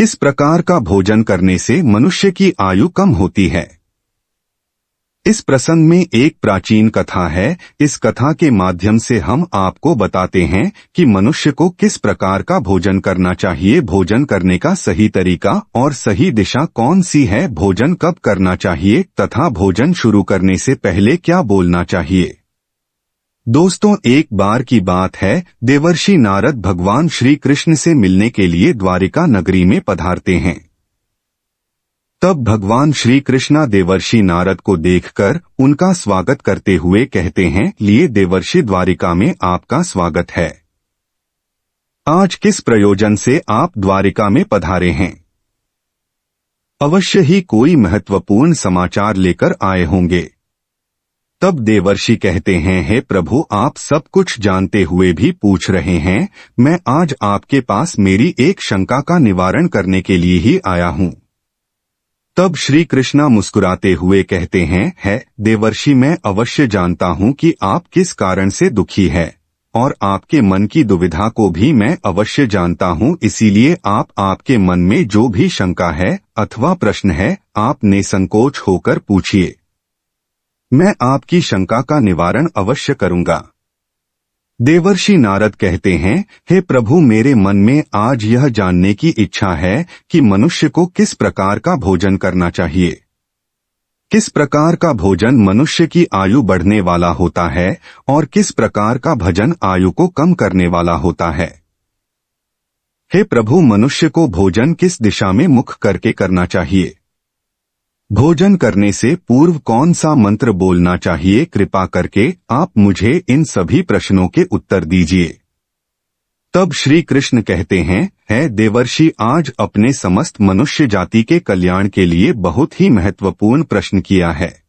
किस प्रकार का भोजन करने से मनुष्य की आयु कम होती है। इस प्रसंग में एक प्राचीन कथा है। इस कथा के माध्यम से हम आपको बताते हैं कि मनुष्य को किस प्रकार का भोजन करना चाहिए, भोजन करने का सही तरीका और सही दिशा कौन सी है, भोजन कब करना चाहिए तथा भोजन शुरू करने से पहले क्या बोलना चाहिए। दोस्तों, एक बार की बात है, देवर्षि नारद भगवान श्री कृष्ण से मिलने के लिए द्वारिका नगरी में पधारते हैं। तब भगवान श्री कृष्णा देवर्षि नारद को देखकर उनका स्वागत करते हुए कहते हैं, लिए देवर्षि, द्वारिका में आपका स्वागत है। आज किस प्रयोजन से आप द्वारिका में पधारे हैं? अवश्य ही कोई महत्वपूर्ण समाचार लेकर आए होंगे। तब देवर्षि कहते हैं, हे प्रभु, आप सब कुछ जानते हुए भी पूछ रहे हैं। मैं आज आपके पास मेरी एक शंका का निवारण करने के लिए ही आया हूँ। तब श्री कृष्णा मुस्कुराते हुए कहते हैं, है देवर्षि, मैं अवश्य जानता हूँ कि आप किस कारण से दुखी है और आपके मन की दुविधा को भी मैं अवश्य जानता हूँ। इसीलिए आपके मन में जो भी शंका है अथवा प्रश्न है, आप निसंकोच होकर पूछिए। मैं आपकी शंका का निवारण अवश्य करूंगा। देवर्षि नारद कहते हैं, हे प्रभु, मेरे मन में आज यह जानने की इच्छा है कि मनुष्य को किस प्रकार का भोजन करना चाहिए। किस प्रकार का भोजन मनुष्य की आयु बढ़ने वाला होता है और किस प्रकार का भोजन आयु को कम करने वाला होता है। हे प्रभु, मनुष्य को भोजन किस दिशा में मुख करके करना चाहिए। भोजन करने से पूर्व कौन सा मंत्र बोलना चाहिए, कृपा करके आप मुझे इन सभी प्रश्नों के उत्तर दीजिए। तब श्री कृष्ण कहते हैं, है देवर्षि, आज अपने समस्त मनुष्य जाति के कल्याण के लिए बहुत ही महत्वपूर्ण प्रश्न किया है।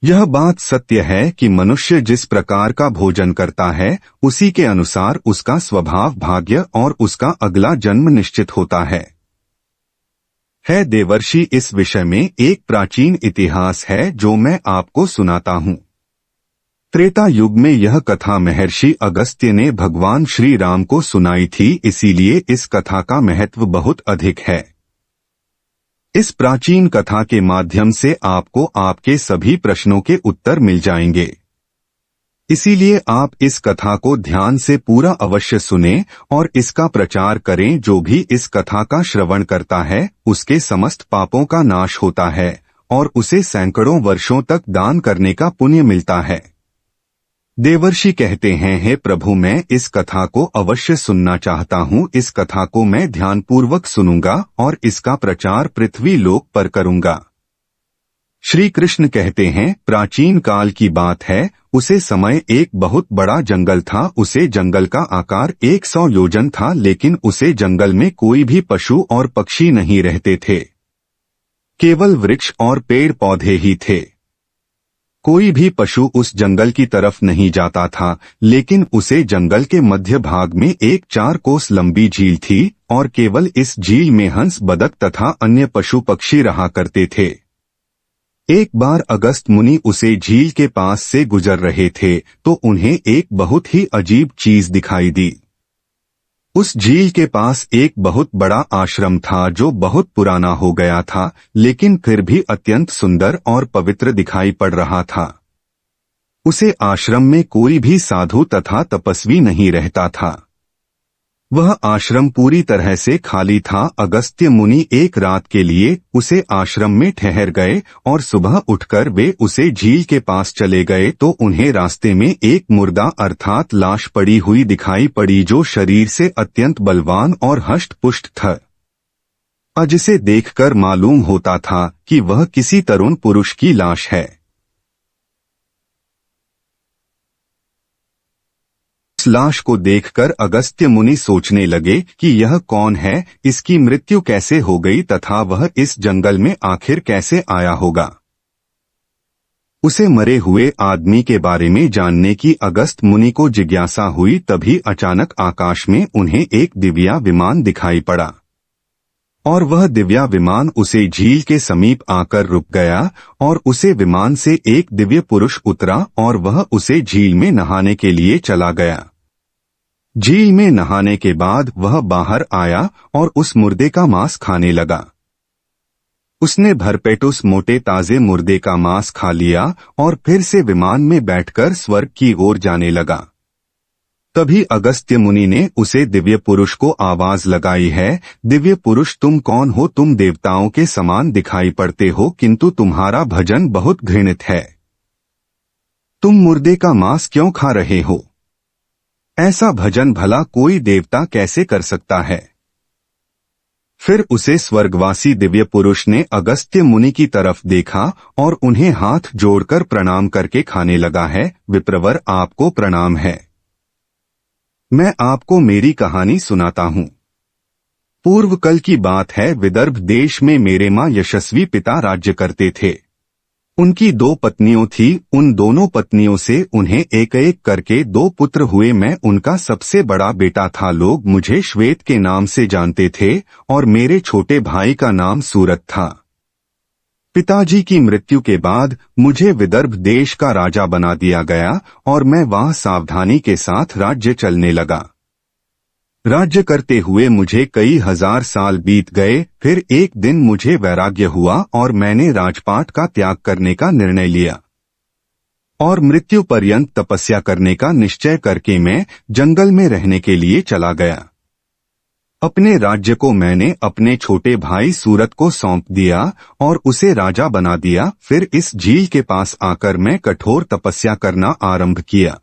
यह बात सत्य है कि मनुष्य जिस प्रकार का भोजन करता है उसी के अनुसार उसका स्वभाव, भाग्य और उसका अगला जन्म निश्चित होता है देवर्षि, इस विषय में एक प्राचीन इतिहास है जो मैं आपको सुनाता हूँ। त्रेता युग में यह कथा महर्षि अगस्त्य ने भगवान श्री राम को सुनाई थी, इसीलिए इस कथा का महत्व बहुत अधिक है। इस प्राचीन कथा के माध्यम से आपको आपके सभी प्रश्नों के उत्तर मिल जाएंगे। इसीलिए आप इस कथा को ध्यान से पूरा अवश्य सुनें और इसका प्रचार करें। जो भी इस कथा का श्रवण करता है उसके समस्त पापों का नाश होता है और उसे सैकड़ों वर्षों तक दान करने का पुण्य मिलता है। देवर्षि कहते हैं, हे प्रभु, मैं इस कथा को अवश्य सुनना चाहता हूँ। इस कथा को मैं ध्यानपूर्वक सुनूंगा और इसका प्रचार पृथ्वी लोक पर करूंगा। श्री कृष्ण कहते हैं, प्राचीन काल की बात है, उसे समय एक बहुत बड़ा जंगल था। उसे जंगल का आकार 100 योजन था, लेकिन उसे जंगल में कोई भी पशु और पक्षी नहीं रहते थे। केवल वृक्ष और पेड़ पौधे ही थे। कोई भी पशु उस जंगल की तरफ नहीं जाता था, लेकिन उसे जंगल के मध्य भाग में एक 4 कोस लंबी झील थी और केवल इस झील में हंस, बदक तथा अन्य पशु पक्षी रहा करते थे। एक बार अगस्त मुनि उसे झील के पास से गुजर रहे थे तो उन्हें एक बहुत ही अजीब चीज दिखाई दी। उस झील के पास एक बहुत बड़ा आश्रम था जो बहुत पुराना हो गया था, लेकिन फिर भी अत्यंत सुंदर और पवित्र दिखाई पड़ रहा था। उसे आश्रम में कोई भी साधु तथा तपस्वी नहीं रहता था। वह आश्रम पूरी तरह से खाली था। अगस्त्य मुनि एक रात के लिए उसे आश्रम में ठहर गए और सुबह उठकर वे उसे झील के पास चले गए तो उन्हें रास्ते में एक मुर्दा अर्थात लाश पड़ी हुई दिखाई पड़ी, जो शरीर से अत्यंत बलवान और हष्ट-पुष्ट था। जिसे देखकर मालूम होता था कि वह किसी तरुण पुरुष की लाश है। लाश को देखकर अगस्त्य मुनि सोचने लगे कि यह कौन है, इसकी मृत्यु कैसे हो गई तथा वह इस जंगल में आखिर कैसे आया होगा। उसे मरे हुए आदमी के बारे में जानने की अगस्त मुनि को जिज्ञासा हुई। तभी अचानक आकाश में उन्हें एक दिव्या विमान दिखाई पड़ा और वह दिव्या विमान उसे झील के समीप आकर रुक गया और उसे विमान से एक दिव्य पुरुष उतरा और वह उसे झील में नहाने के लिए चला गया। झील में नहाने के बाद वह बाहर आया और उस मुर्दे का मांस खाने लगा। उसने भरपेट उस मोटे ताजे मुर्दे का मांस खा लिया और फिर से विमान में बैठकर स्वर्ग की ओर जाने लगा। तभी अगस्त्य मुनि ने उसे दिव्य पुरुष को आवाज लगाई है, दिव्य पुरुष तुम कौन हो? तुम देवताओं के समान दिखाई पड़ते हो, किंतु तुम्हारा भजन बहुत घृणित है। तुम मुर्दे का मांस क्यों खा रहे हो? ऐसा भजन भला कोई देवता कैसे कर सकता है? फिर उसे स्वर्गवासी दिव्य पुरुष ने अगस्त्य मुनि की तरफ देखा और उन्हें हाथ जोड़कर प्रणाम करके खाने लगा है। विप्रवर, आपको प्रणाम है। मैं आपको मेरी कहानी सुनाता हूँ। पूर्व कल की बात है। विदर्भ देश में मेरे माँ यशस्वी पिता राज्य करते थे। उनकी 2 पत्नियों थी। उन दोनों पत्नियों से उन्हें एक एक करके 2 पुत्र हुए। मैं उनका सबसे बड़ा बेटा था। लोग मुझे श्वेत के नाम से जानते थे और मेरे छोटे भाई का नाम सूरत था। पिताजी की मृत्यु के बाद मुझे विदर्भ देश का राजा बना दिया गया और मैं वहां सावधानी के साथ राज्य चलने लगा। राज्य करते हुए मुझे कई हजार साल बीत गए। फिर एक दिन मुझे वैराग्य हुआ और मैंने राजपाट का त्याग करने का निर्णय लिया और मृत्यु पर्यंत तपस्या करने का निश्चय करके मैं जंगल में रहने के लिए चला गया। अपने राज्य को मैंने अपने छोटे भाई सूरत को सौंप दिया और उसे राजा बना दिया। फिर इस झील के पास आकर मैं कठोर तपस्या करना आरंभ किया।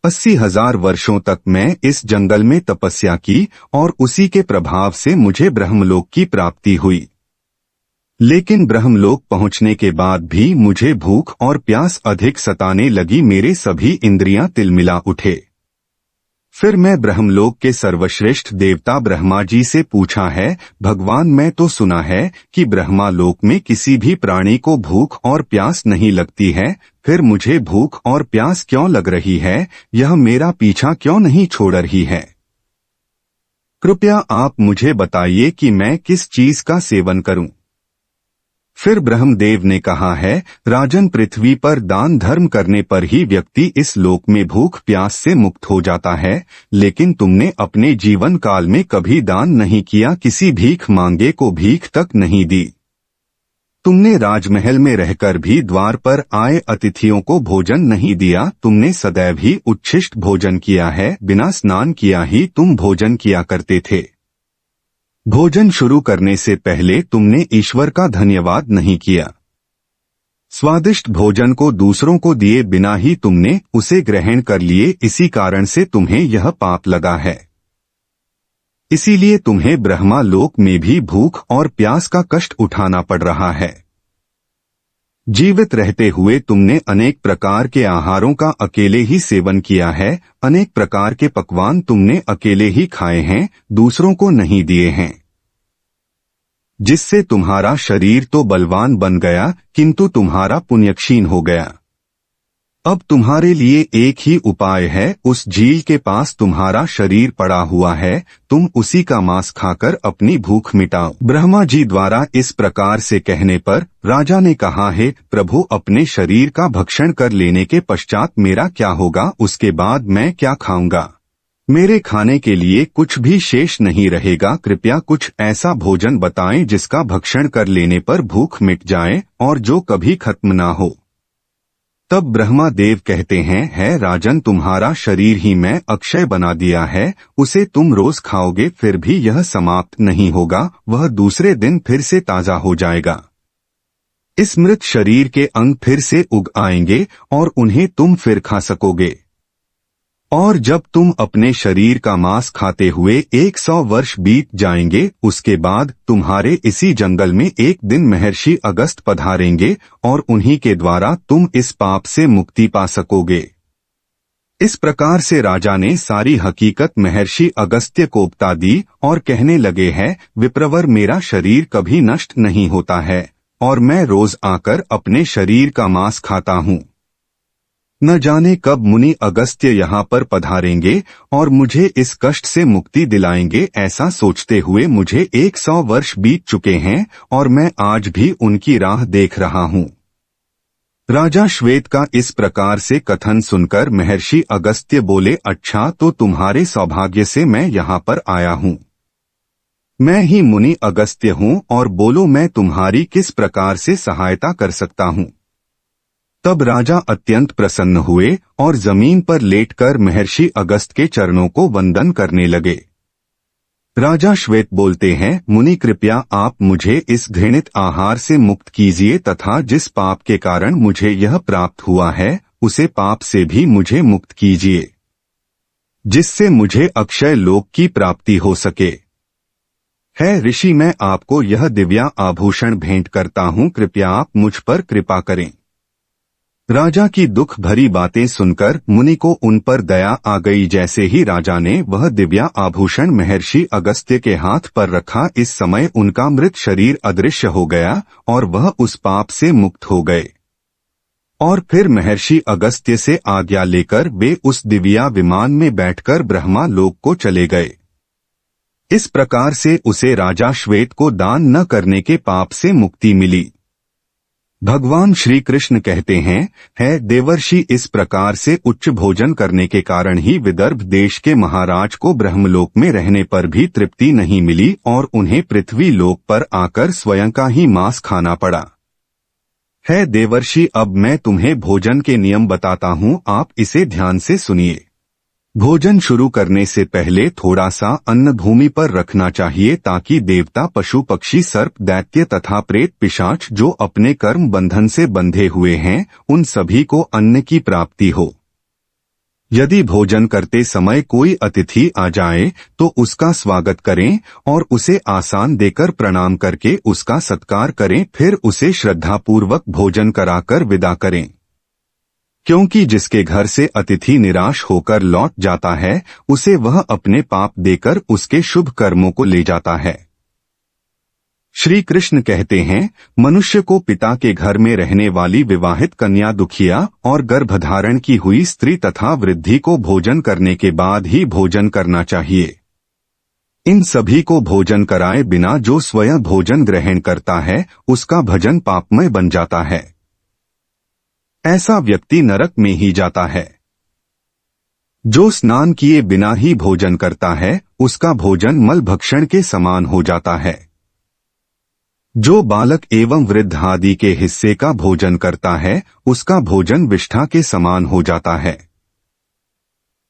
80,000 वर्षों तक मैं इस जंगल में तपस्या की और उसी के प्रभाव से मुझे ब्रह्मलोक की प्राप्ति हुई। लेकिन ब्रह्मलोक पहुंचने के बाद भी मुझे भूख और प्यास अधिक सताने लगी। मेरे सभी इंद्रियां तिलमिला उठे। फिर मैं ब्रह्मलोक के सर्वश्रेष्ठ देवता ब्रह्मा जी से पूछा है, भगवान, मैं तो सुना है कि ब्रह्मालोक में किसी भी प्राणी को भूख और प्यास नहीं लगती है। फिर मुझे भूख और प्यास क्यों लग रही है? यह मेरा पीछा क्यों नहीं छोड़ रही है? कृपया आप मुझे बताइए कि मैं किस चीज का सेवन करूं। फिर ब्रह्मदेव ने कहा है, राजन, पृथ्वी पर दान धर्म करने पर ही व्यक्ति इस लोक में भूख प्यास से मुक्त हो जाता है। लेकिन तुमने अपने जीवन काल में कभी दान नहीं किया, किसी भीख मांगे को भीख तक नहीं दी। तुमने राजमहल में रहकर भी द्वार पर आए अतिथियों को भोजन नहीं दिया। तुमने सदैव ही उच्छिष्ट भोजन किया है। बिना स्नान किया ही तुम भोजन किया करते थे। भोजन शुरू करने से पहले तुमने ईश्वर का धन्यवाद नहीं किया। स्वादिष्ट भोजन को दूसरों को दिए बिना ही तुमने उसे ग्रहण कर लिए। इसी कारण से तुम्हें यह पाप लगा है। इसीलिए तुम्हें ब्रह्मा लोक में भी भूख और प्यास का कष्ट उठाना पड़ रहा है। जीवित रहते हुए तुमने अनेक प्रकार के आहारों का अकेले ही सेवन किया है। अनेक प्रकार के पकवान तुमने अकेले ही खाए हैं, दूसरों को नहीं दिए हैं, जिससे तुम्हारा शरीर तो बलवान बन गया किंतु तुम्हारा पुण्य क्षीण हो गया। अब तुम्हारे लिए एक ही उपाय है। उस झील के पास तुम्हारा शरीर पड़ा हुआ है, तुम उसी का मांस खाकर अपनी भूख मिटाओ। ब्रह्मा जी द्वारा इस प्रकार से कहने पर राजा ने कहा है, प्रभु, अपने शरीर का भक्षण कर लेने के पश्चात मेरा क्या होगा? उसके बाद मैं क्या खाऊंगा? मेरे खाने के लिए कुछ भी शेष नहीं रहेगा। कृपया कुछ ऐसा भोजन बताएं जिसका भक्षण कर लेने पर भूख मिट जाए और जो कभी खत्म ना हो। तब ब्रह्मा देव कहते हैं, है राजन, तुम्हारा शरीर ही मैं अक्षय बना दिया है। उसे तुम रोज खाओगे फिर भी यह समाप्त नहीं होगा। वह दूसरे दिन फिर से ताजा हो जाएगा। इस मृत शरीर के अंग फिर से उग आएंगे और उन्हें तुम फिर खा सकोगे। और जब तुम अपने शरीर का मांस खाते हुए 100 वर्ष बीत जाएंगे, उसके बाद तुम्हारे इसी जंगल में एक दिन महर्षि अगस्त पधारेंगे और उन्हीं के द्वारा तुम इस पाप से मुक्ति पा सकोगे। इस प्रकार से राजा ने सारी हकीकत महर्षि अगस्त्य को बता दी और कहने लगे हैं, विप्रवर, मेरा शरीर कभी नष्ट नहीं होता है और मैं रोज आकर अपने शरीर का मांस खाता हूँ। न जाने कब मुनि अगस्त्य यहाँ पर पधारेंगे और मुझे इस कष्ट से मुक्ति दिलाएंगे। ऐसा सोचते हुए मुझे 100 वर्ष बीत चुके हैं और मैं आज भी उनकी राह देख रहा हूँ। राजा श्वेत का इस प्रकार से कथन सुनकर महर्षि अगस्त्य बोले, अच्छा तो तुम्हारे सौभाग्य से मैं यहाँ पर आया हूँ। मैं ही मुनि अगस्त्य हूँ और बोलो मैं तुम्हारी किस प्रकार से सहायता कर सकता हूँ। तब राजा अत्यंत प्रसन्न हुए और जमीन पर लेटकर महर्षि अगस्त के चरणों को वंदन करने लगे। राजा श्वेत बोलते हैं, मुनि कृपया आप मुझे इस घृणित आहार से मुक्त कीजिए तथा जिस पाप के कारण मुझे यह प्राप्त हुआ है उसे पाप से भी मुझे मुक्त कीजिए, जिससे मुझे अक्षय लोक की प्राप्ति हो सके। है ऋषि, मैं आपको यह दिव्या आभूषण भेंट करता हूँ, कृपया आप मुझ पर कृपा करें। राजा की दुख भरी बातें सुनकर मुनि को उन पर दया आ गई। जैसे ही राजा ने वह दिव्या आभूषण महर्षि अगस्त्य के हाथ पर रखा, इस समय उनका मृत शरीर अदृश्य हो गया और वह उस पाप से मुक्त हो गए। और फिर महर्षि अगस्त्य से आज्ञा लेकर वे उस दिव्या विमान में बैठकर ब्रह्मा लोक को चले गए। इस प्रकार से उसे राजा श्वेत को दान न करने के पाप से मुक्ति मिली। भगवान श्री कृष्ण कहते हैं, है देवर्षि, इस प्रकार से उच्च भोजन करने के कारण ही विदर्भ देश के महाराज को ब्रह्मलोक में रहने पर भी तृप्ति नहीं मिली और उन्हें पृथ्वी लोक पर आकर स्वयं का ही मांस खाना पड़ा। है देवर्षि, अब मैं तुम्हें भोजन के नियम बताता हूँ, आप इसे ध्यान से सुनिए। भोजन शुरू करने से पहले थोड़ा सा अन्न भूमि पर रखना चाहिए ताकि देवता, पशु, पक्षी, सर्प, दैत्य तथा प्रेत पिशाच जो अपने कर्म बंधन से बंधे हुए हैं उन सभी को अन्न की प्राप्ति हो। यदि भोजन करते समय कोई अतिथि आ जाए तो उसका स्वागत करें और उसे आसन देकर प्रणाम करके उसका सत्कार करें, फिर उसे श्रद्धापूर्वक भोजन कराकर विदा करें। क्योंकि जिसके घर से अतिथि निराश होकर लौट जाता है उसे वह अपने पाप देकर उसके शुभ कर्मों को ले जाता है। श्री कृष्ण कहते हैं, मनुष्य को पिता के घर में रहने वाली विवाहित कन्या, दुखिया और गर्भधारण की हुई स्त्री तथा वृद्धि को भोजन करने के बाद ही भोजन करना चाहिए। इन सभी को भोजन कराए बिना जो स्वयं भोजन ग्रहण करता है उसका भजन पापमय बन जाता है। ऐसा व्यक्ति नरक में ही जाता है। जो स्नान किए बिना ही भोजन करता है उसका भोजन मल भक्षण के समान हो जाता है। जो बालक एवं वृद्ध आदि के हिस्से का भोजन करता है उसका भोजन विष्ठा के समान हो जाता है।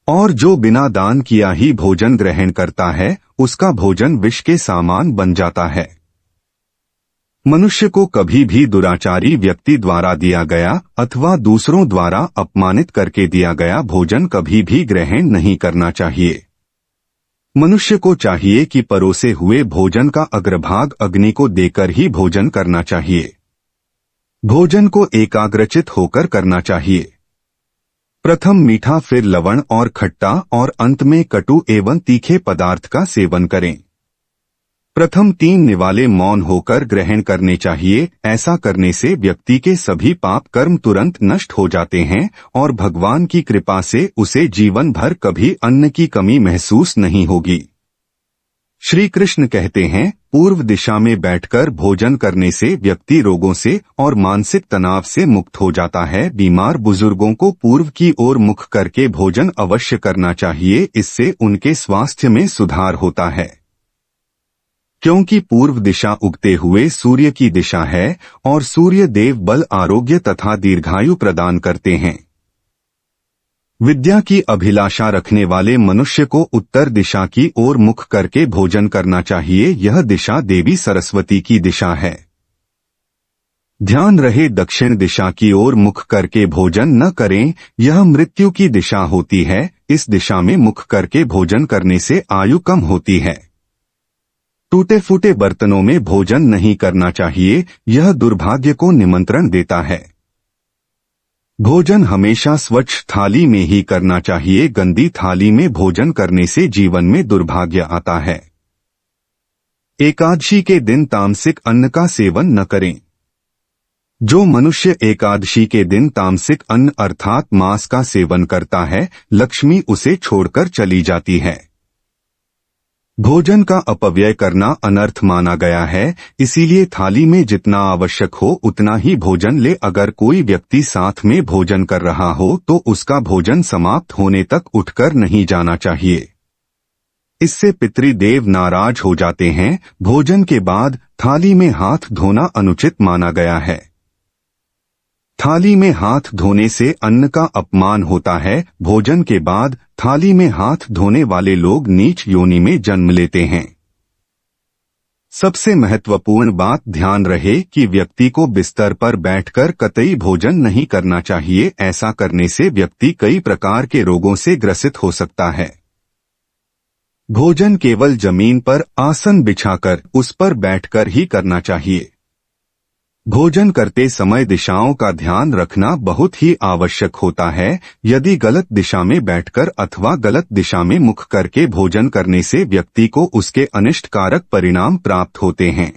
और जो बिना दान किया ही भोजन ग्रहण करता है उसका भोजन विष के समान बन जाता है। मनुष्य को कभी भी दुराचारी व्यक्ति द्वारा दिया गया अथवा दूसरों द्वारा अपमानित करके दिया गया भोजन कभी भी ग्रहण नहीं करना चाहिए। मनुष्य को चाहिए कि परोसे हुए भोजन का अग्रभाग अग्नि को देकर ही भोजन करना चाहिए। भोजन को एकाग्रचित होकर करना चाहिए। प्रथम मीठा, फिर लवण और खट्टा और अंत में कटु एवं तीखे पदार्थ का सेवन करें। प्रथम 3 निवाले मौन होकर ग्रहण करने चाहिए। ऐसा करने से व्यक्ति के सभी पाप कर्म तुरंत नष्ट हो जाते हैं और भगवान की कृपा से उसे जीवन भर कभी अन्न की कमी महसूस नहीं होगी। श्री कृष्ण कहते हैं, पूर्व दिशा में बैठकर भोजन करने से व्यक्ति रोगों से और मानसिक तनाव से मुक्त हो जाता है। बीमार बुजुर्गों को पूर्व की ओर मुख करके भोजन अवश्य करना चाहिए, इससे उनके स्वास्थ्य में सुधार होता है। क्योंकि पूर्व दिशा उगते हुए सूर्य की दिशा है और सूर्य देव बल, आरोग्य तथा दीर्घायु प्रदान करते हैं। विद्या की अभिलाषा रखने वाले मनुष्य को उत्तर दिशा की ओर मुख करके भोजन करना चाहिए। यह दिशा देवी सरस्वती की दिशा है। ध्यान रहे, दक्षिण दिशा की ओर मुख करके भोजन न करें, यह मृत्यु की दिशा होती है। इस दिशा में मुख करके भोजन करने से आयु कम होती है। टूटे फूटे बर्तनों में भोजन नहीं करना चाहिए, यह दुर्भाग्य को निमंत्रण देता है। भोजन हमेशा स्वच्छ थाली में ही करना चाहिए। गंदी थाली में भोजन करने से जीवन में दुर्भाग्य आता है। एकादशी के दिन तामसिक अन्न का सेवन न करें। जो मनुष्य एकादशी के दिन तामसिक अन्न अर्थात मांस का सेवन करता है, लक्ष्मी उसे छोड़कर चली जाती है। भोजन का अपव्यय करना अनर्थ माना गया है, इसीलिए थाली में जितना आवश्यक हो उतना ही भोजन ले। अगर कोई व्यक्ति साथ में भोजन कर रहा हो तो उसका भोजन समाप्त होने तक उठकर नहीं जाना चाहिए। इससे पितृदेव नाराज हो जाते हैं। भोजन के बाद थाली में हाथ धोना अनुचित माना गया है। थाली में हाथ धोने से अन्न का अपमान होता है। भोजन के बाद थाली में हाथ धोने वाले लोग नीच योनि में जन्म लेते हैं। सबसे महत्वपूर्ण बात ध्यान रहे कि व्यक्ति को बिस्तर पर बैठकर कतई भोजन नहीं करना चाहिए। ऐसा करने से व्यक्ति कई प्रकार के रोगों से ग्रसित हो सकता है। भोजन केवल जमीन पर आसन बिछाकर उस पर बैठकर ही करना चाहिए। भोजन करते समय दिशाओं का ध्यान रखना बहुत ही आवश्यक होता है। यदि गलत दिशा में बैठकर अथवा गलत दिशा में मुख करके भोजन करने से व्यक्ति को उसके अनिष्टकारक परिणाम प्राप्त होते हैं।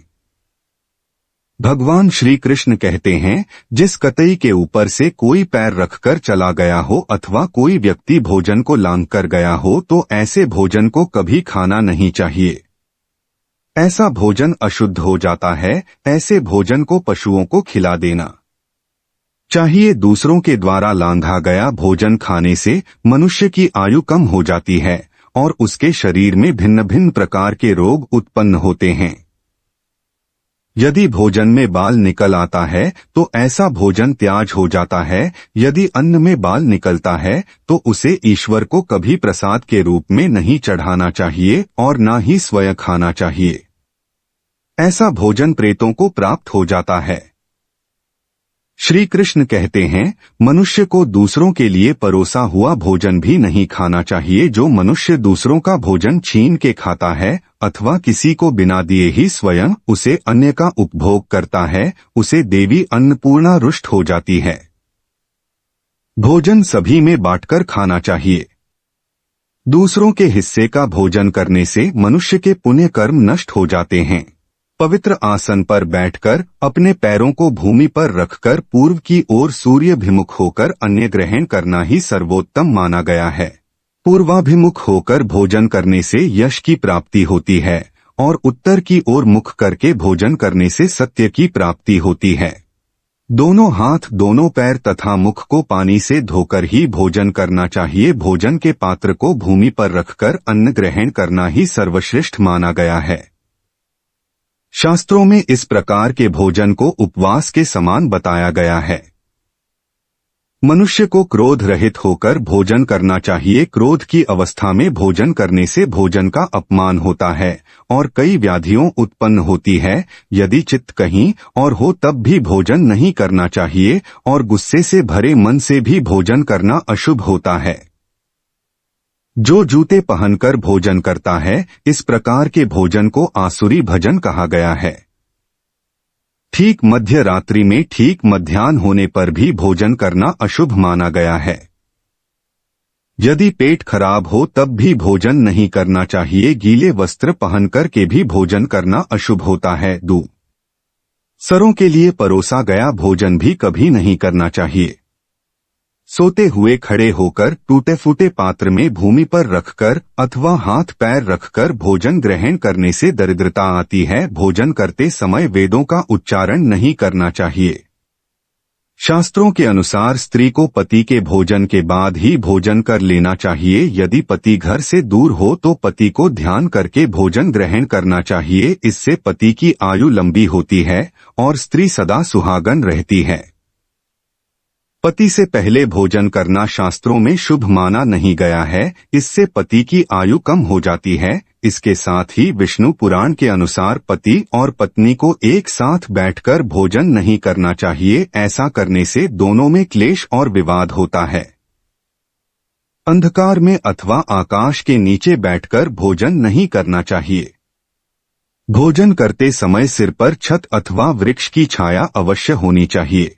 भगवान श्री कृष्ण कहते हैं, जिस कतई के ऊपर से कोई पैर रखकर चला गया हो अथवा कोई व्यक्ति भोजन को लांघकर गया हो तो ऐसे भोजन को कभी खाना नहीं चाहिए। ऐसा भोजन अशुद्ध हो जाता है। ऐसे भोजन को पशुओं को खिला देना चाहिए। दूसरों के द्वारा लांघा गया भोजन खाने से मनुष्य की आयु कम हो जाती है और उसके शरीर में भिन्न भिन्न प्रकार के रोग उत्पन्न होते हैं। यदि भोजन में बाल निकल आता है तो ऐसा भोजन त्याज हो जाता है। यदि अन्न में बाल निकलता है तो उसे ईश्वर को कभी प्रसाद के रूप में नहीं चढ़ाना चाहिए और न ही स्वयं खाना चाहिए। ऐसा भोजन प्रेतों को प्राप्त हो जाता है। श्री कृष्ण कहते हैं, मनुष्य को दूसरों के लिए परोसा हुआ भोजन भी नहीं खाना चाहिए। जो मनुष्य दूसरों का भोजन छीन के खाता है अथवा किसी को बिना दिए ही स्वयं उसे अन्य का उपभोग करता है, उसे देवी अन्नपूर्णा रुष्ट हो जाती है। भोजन सभी में बांटकर खाना चाहिए। दूसरों के हिस्से का भोजन करने से मनुष्य के पुण्य कर्म नष्ट हो जाते हैं। पवित्र आसन पर बैठकर अपने पैरों को भूमि पर रखकर पूर्व की ओर सूर्याभिमुख होकर अन्न ग्रहण करना ही सर्वोत्तम माना गया है। पूर्वाभिमुख होकर भोजन करने से यश की प्राप्ति होती है और उत्तर की ओर मुख करके भोजन करने से सत्य की प्राप्ति होती है। दोनों हाथ, दोनों पैर तथा मुख को पानी से धोकर ही भोजन करना चाहिए। भोजन के पात्र को भूमि पर रखकर अन्न ग्रहण करना ही सर्वश्रेष्ठ माना गया है। शास्त्रों में इस प्रकार के भोजन को उपवास के समान बताया गया है। मनुष्य को क्रोध रहित होकर भोजन करना चाहिए। क्रोध की अवस्था में भोजन करने से भोजन का अपमान होता है और कई व्याधियों उत्पन्न होती है। यदि चित्त कहीं और हो तब भी भोजन नहीं करना चाहिए और गुस्से से भरे मन से भी भोजन करना अशुभ होता है। जो जूते पहनकर भोजन करता है, इस प्रकार के भोजन को आसुरी भजन कहा गया है। ठीक मध्य रात्रि में ठीक मध्याह्न होने पर भी भोजन करना अशुभ माना गया है। यदि पेट खराब हो तब भी भोजन नहीं करना चाहिए। गीले वस्त्र पहनकर के भी भोजन करना अशुभ होता है। दूसरों के लिए परोसा गया भोजन भी कभी नहीं करना चाहिए। सोते हुए खड़े होकर टूटे फूटे पात्र में भूमि पर रखकर अथवा हाथ पैर रखकर भोजन ग्रहण करने से दरिद्रता आती है। भोजन करते समय वेदों का उच्चारण नहीं करना चाहिए। शास्त्रों के अनुसार स्त्री को पति के भोजन के बाद ही भोजन कर लेना चाहिए। यदि पति घर से दूर हो तो पति को ध्यान करके भोजन ग्रहण करना चाहिए। इससे पति की आयु लंबी होती है और स्त्री सदा सुहागन रहती है। पति से पहले भोजन करना शास्त्रों में शुभ माना नहीं गया है। इससे पति की आयु कम हो जाती है। इसके साथ ही विष्णु पुराण के अनुसार पति और पत्नी को एक साथ बैठकर भोजन नहीं करना चाहिए। ऐसा करने से दोनों में क्लेश और विवाद होता है। अंधकार में अथवा आकाश के नीचे बैठकर भोजन नहीं करना चाहिए। भोजन करते समय सिर पर छत अथवा वृक्ष की छाया अवश्य होनी चाहिए।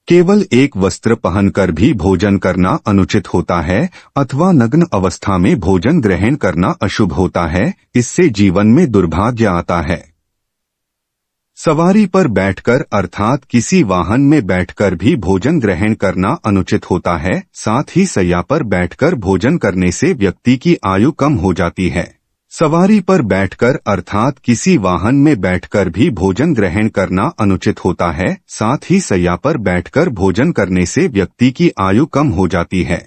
केवल एक वस्त्र पहनकर भी भोजन करना अनुचित होता है अथवा नग्न अवस्था में भोजन ग्रहण करना अशुभ होता है। इससे जीवन में दुर्भाग्य आता है। सवारी पर बैठकर अर्थात किसी वाहन में बैठकर भी भोजन ग्रहण करना अनुचित होता है। साथ ही शैया पर बैठकर भोजन करने से व्यक्ति की आयु कम हो जाती है। सवारी पर बैठकर अर्थात किसी वाहन में बैठकर भी भोजन ग्रहण करना अनुचित होता है। साथ ही शैया पर बैठकर भोजन करने से व्यक्ति की आयु कम हो जाती है।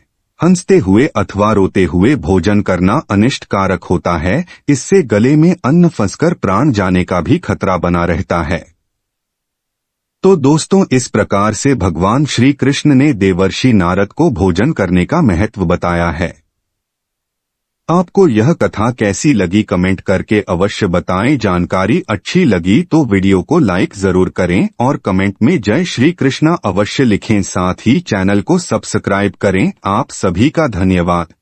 हंसते हुए अथवा रोते हुए भोजन करना अनिष्टकारक होता है। इससे गले में अन्न फंसकर प्राण जाने का भी खतरा बना रहता है। तो दोस्तों, इस प्रकार से भगवान श्री कृष्ण ने देवर्षि नारद को भोजन करने का महत्व बताया है। आपको यह कथा कैसी लगी कमेंट करके अवश्य बताएं। जानकारी अच्छी लगी तो वीडियो को लाइक जरूर करें और कमेंट में जय श्री कृष्णा अवश्य लिखें। साथ ही चैनल को सब्सक्राइब करें। आप सभी का धन्यवाद।